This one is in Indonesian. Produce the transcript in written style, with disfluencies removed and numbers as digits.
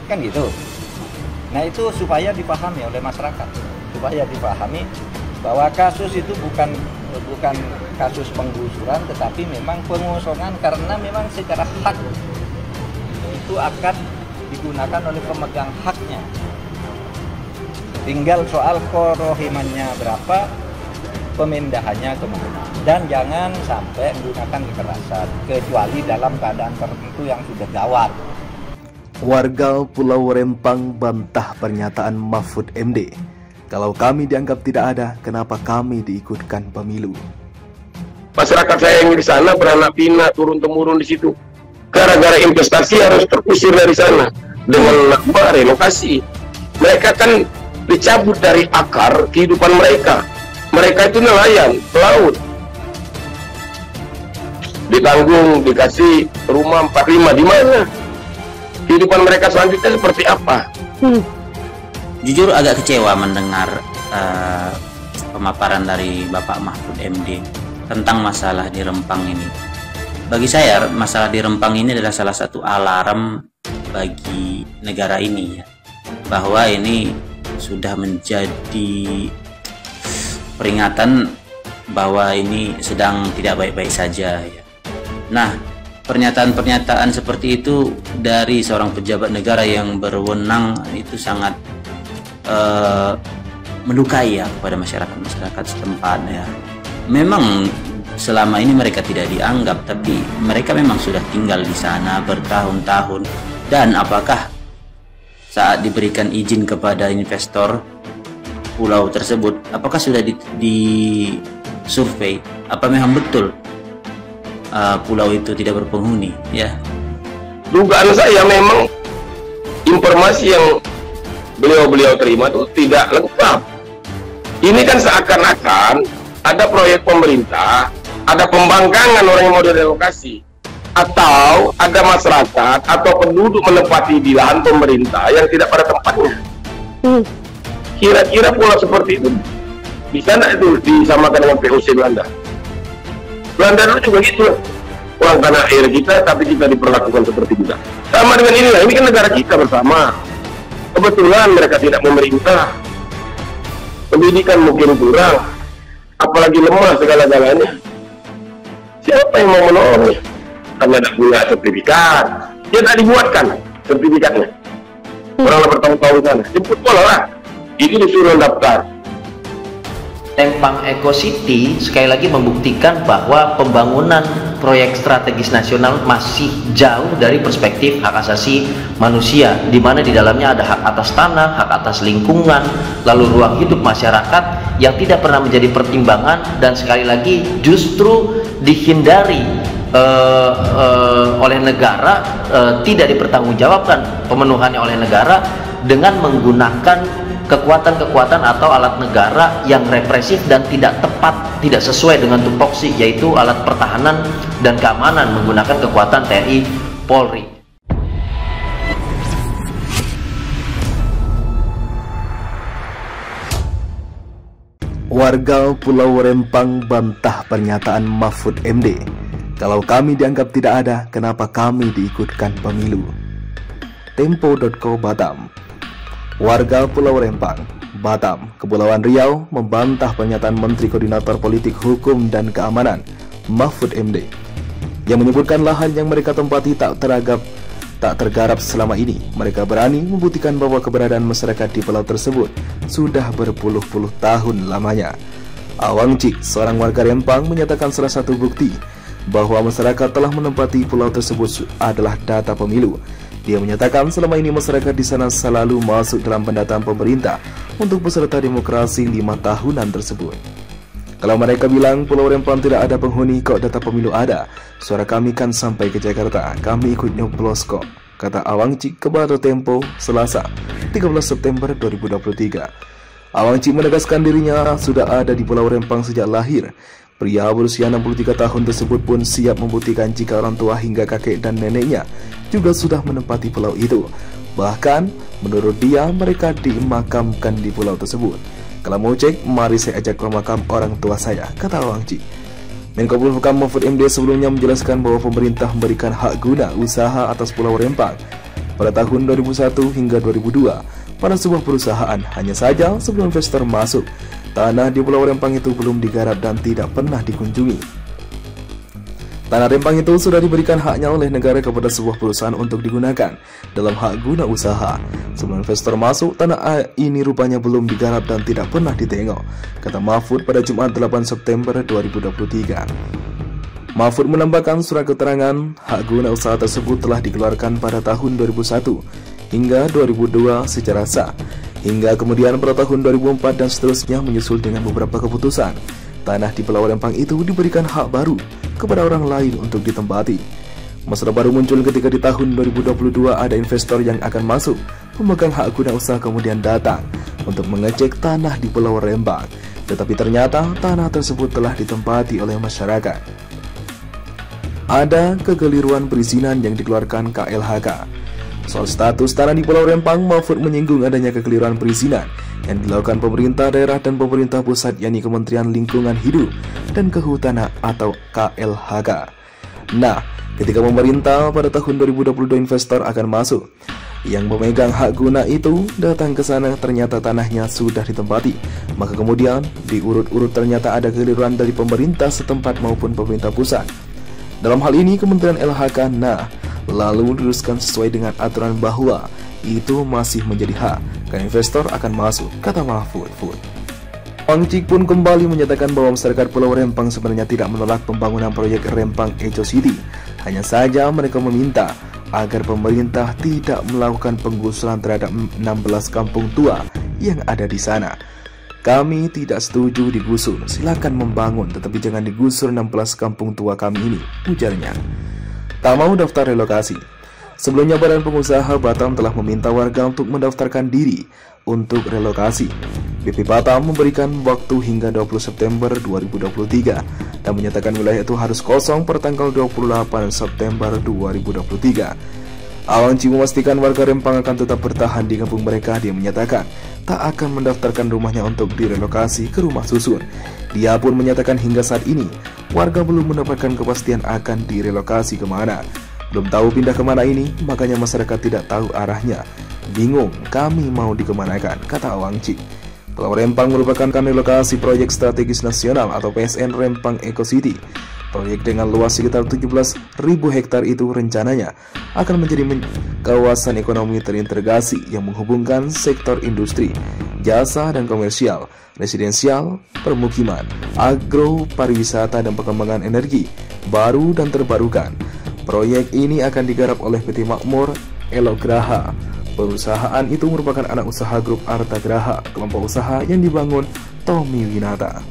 kan gitu. Nah itu supaya dipahami oleh masyarakat, supaya dipahami bahwa kasus itu bukan kasus penggusuran, tetapi memang pengosongan karena memang secara hak itu akan digunakan oleh pemegang haknya. Tinggal soal korohimannya berapa, pemindahannya kemana, dan jangan sampai menggunakan kekerasan kecuali dalam keadaan tertentu yang sudah gawat. Warga Pulau Rempang bantah pernyataan Mahfud MD. Kalau kami dianggap tidak ada, kenapa kami diikutkan pemilu? Masyarakat saya yang di sana beranak pinak turun-temurun di situ. Gara-gara investasi harus terusir dari sana dengan relokasi. Mereka kan dicabut dari akar kehidupan mereka. Mereka itu nelayan, pelaut. Ditanggung, dikasih rumah 45, di mana? Kehidupan mereka selanjutnya seperti apa? Jujur agak kecewa mendengar pemaparan dari Bapak Mahfud MD tentang masalah di Rempang ini. Bagi saya, masalah di Rempang ini adalah salah satu alarm bagi negara ini, ya, bahwa ini sudah menjadi peringatan bahwa ini sedang tidak baik-baik saja, ya. Nah, pernyataan-pernyataan seperti itu dari seorang pejabat negara yang berwenang itu sangat melukai ya kepada masyarakat setempat, ya. Memang selama ini mereka tidak dianggap, tapi mereka memang sudah tinggal di sana bertahun-tahun. Dan apakah saat diberikan izin kepada investor pulau tersebut, apakah sudah disurvei apa memang betul pulau itu tidak berpenghuni, ya? Dugaan saya memang informasi yang beliau terima itu tidak lengkap. Ini kan seakan-akan ada proyek pemerintah, ada pembangkangan orang yang mau direlokasi, atau ada masyarakat atau penduduk menempati di lahan pemerintah yang tidak pada tempatnya. Kira-kira pola seperti itu bisa nggak itu disamakan dengan POC Belanda? Belanda dulu juga gitu, orang tanah air kita tapi kita diperlakukan seperti kita. Sama dengan inilah, ini kan negara kita bersama. Kebetulan mereka tidak memerintah, pendidikan mungkin kurang, apalagi lemah segala-galanya. Siapa yang mau menolongnya? Karena tidak punya sertifikat, dia tak dibuatkan sertifikatnya. Orang bertahun-tahun sana, jemput bola lah, itu disuruh daftar. Rempang Eco City sekali lagi membuktikan bahwa pembangunan proyek strategis nasional masih jauh dari perspektif hak asasi manusia, di mana di dalamnya ada hak atas tanah, hak atas lingkungan, lalu ruang hidup masyarakat yang tidak pernah menjadi pertimbangan, dan sekali lagi justru dihindari oleh negara, tidak dipertanggungjawabkan pemenuhannya oleh negara dengan menggunakan kekuatan-kekuatan atau alat negara yang represif dan tidak tepat, tidak sesuai dengan tupoksi, yaitu alat pertahanan dan keamanan menggunakan kekuatan TNI Polri. Warga Pulau Rempang bantah pernyataan Mahfud MD. Kalau kami dianggap tidak ada, kenapa kami diikutkan pemilu? Tempo.co Batam. Warga Pulau Rempang, Batam, Kepulauan Riau membantah pernyataan Menteri Koordinator Politik Hukum dan Keamanan Mahfud MD yang menyebutkan lahan yang mereka tempati tak tergarap selama ini. Mereka berani membuktikan bahwa keberadaan masyarakat di pulau tersebut sudah berpuluh-puluh tahun lamanya. Awang Cik, seorang warga Rempang, menyatakan salah satu bukti bahwa masyarakat telah menempati pulau tersebut adalah data pemilu. Dia menyatakan selama ini masyarakat di sana selalu masuk dalam pendataan pemerintah untuk peserta demokrasi 5 tahunan tersebut. Kalau mereka bilang Pulau Rempang tidak ada penghuni, kok data pemilu ada? Suara kami kan sampai ke Jakarta, kami ikut nyoblos kok, kata Awang Cik kepada Tempo Selasa 13 September 2023. Awang Cik menegaskan dirinya sudah ada di Pulau Rempang sejak lahir. Pria berusia 63 tahun tersebut pun siap membuktikan jika orang tua hingga kakek dan neneknya juga sudah menempati pulau itu. Bahkan, menurut dia, mereka dimakamkan di pulau tersebut. Kalau mau cek, mari saya ajak ke makam orang tua saya, kata Awang Cik. Menko Polhukam Mahfud MD sebelumnya menjelaskan bahwa pemerintah memberikan hak guna usaha atas Pulau Rempang pada tahun 2001 hingga 2002 pada sebuah perusahaan. Hanya saja sebelum investor masuk, tanah di Pulau Rempang itu belum digarap dan tidak pernah dikunjungi. Tanah Rempang itu sudah diberikan haknya oleh negara kepada sebuah perusahaan untuk digunakan dalam hak guna usaha. Sebelum investor masuk, tanah ini rupanya belum digarap dan tidak pernah ditengok, kata Mahfud pada Jumat 8 September 2023. Mahfud menambahkan surat keterangan hak guna usaha tersebut telah dikeluarkan pada tahun 2001 hingga 2002 secara sah, hingga kemudian pada tahun 2004 dan seterusnya menyusul dengan beberapa keputusan. Tanah di Pulau Rempang itu diberikan hak baru kepada orang lain untuk ditempati. Masalah baru muncul ketika di tahun 2022 ada investor yang akan masuk. Pemegang hak guna usaha kemudian datang untuk mengecek tanah di Pulau Rempang, tetapi ternyata tanah tersebut telah ditempati oleh masyarakat. Ada kekeliruan perizinan yang dikeluarkan KLHK. Soal status tanah di Pulau Rempang, Mahfud menyinggung adanya kekeliruan perizinan yang dilakukan pemerintah daerah dan pemerintah pusat, yakni Kementerian Lingkungan Hidup dan Kehutanan atau KLHK. Nah, ketika pemerintah pada tahun 2022 investor akan masuk, yang memegang hak guna itu datang ke sana, ternyata tanahnya sudah ditempati. Maka kemudian diurut-urut ternyata ada kekeliruan dari pemerintah setempat maupun pemerintah pusat. Dalam hal ini Kementerian LHK, lalu diluruskan sesuai dengan aturan bahwa itu masih menjadi hak karena investor akan masuk, kata Mahfud. Wang Cik pun kembali menyatakan bahwa masyarakat Pulau Rempang sebenarnya tidak menolak pembangunan proyek Rempang Eco City. Hanya saja mereka meminta agar pemerintah tidak melakukan penggusuran terhadap 16 kampung tua yang ada di sana. Kami tidak setuju digusur, silakan membangun, tetapi jangan digusur 16 kampung tua kami ini, ujarnya. Tak mau daftar relokasi. Sebelumnya Badan Pengusaha Batam telah meminta warga untuk mendaftarkan diri untuk relokasi. BP Batam memberikan waktu hingga 20 September 2023 dan menyatakan wilayah itu harus kosong per tanggal 28 September 2023. Awang Ci memastikan warga Rempang akan tetap bertahan di kampung mereka. Dia menyatakan tak akan mendaftarkan rumahnya untuk direlokasi ke rumah susun. Dia pun menyatakan hingga saat ini warga belum mendapatkan kepastian akan direlokasi kemana. Belum tahu pindah kemana ini, makanya masyarakat tidak tahu arahnya. Bingung kami mau dikemanakan, kata Awang Ci. Pulau Rempang merupakan relokasi proyek strategis nasional atau PSN Rempang Eco City. Proyek dengan luas sekitar 17.000 hektar itu rencananya akan menjadi kawasan ekonomi terintegrasi yang menghubungkan sektor industri, jasa dan komersial, residensial, permukiman, agro, pariwisata dan pengembangan energi baru dan terbarukan. Proyek ini akan digarap oleh PT Makmur Elograha. Perusahaan itu merupakan anak usaha grup Arta Graha, kelompok usaha yang dibangun Tommy Winata.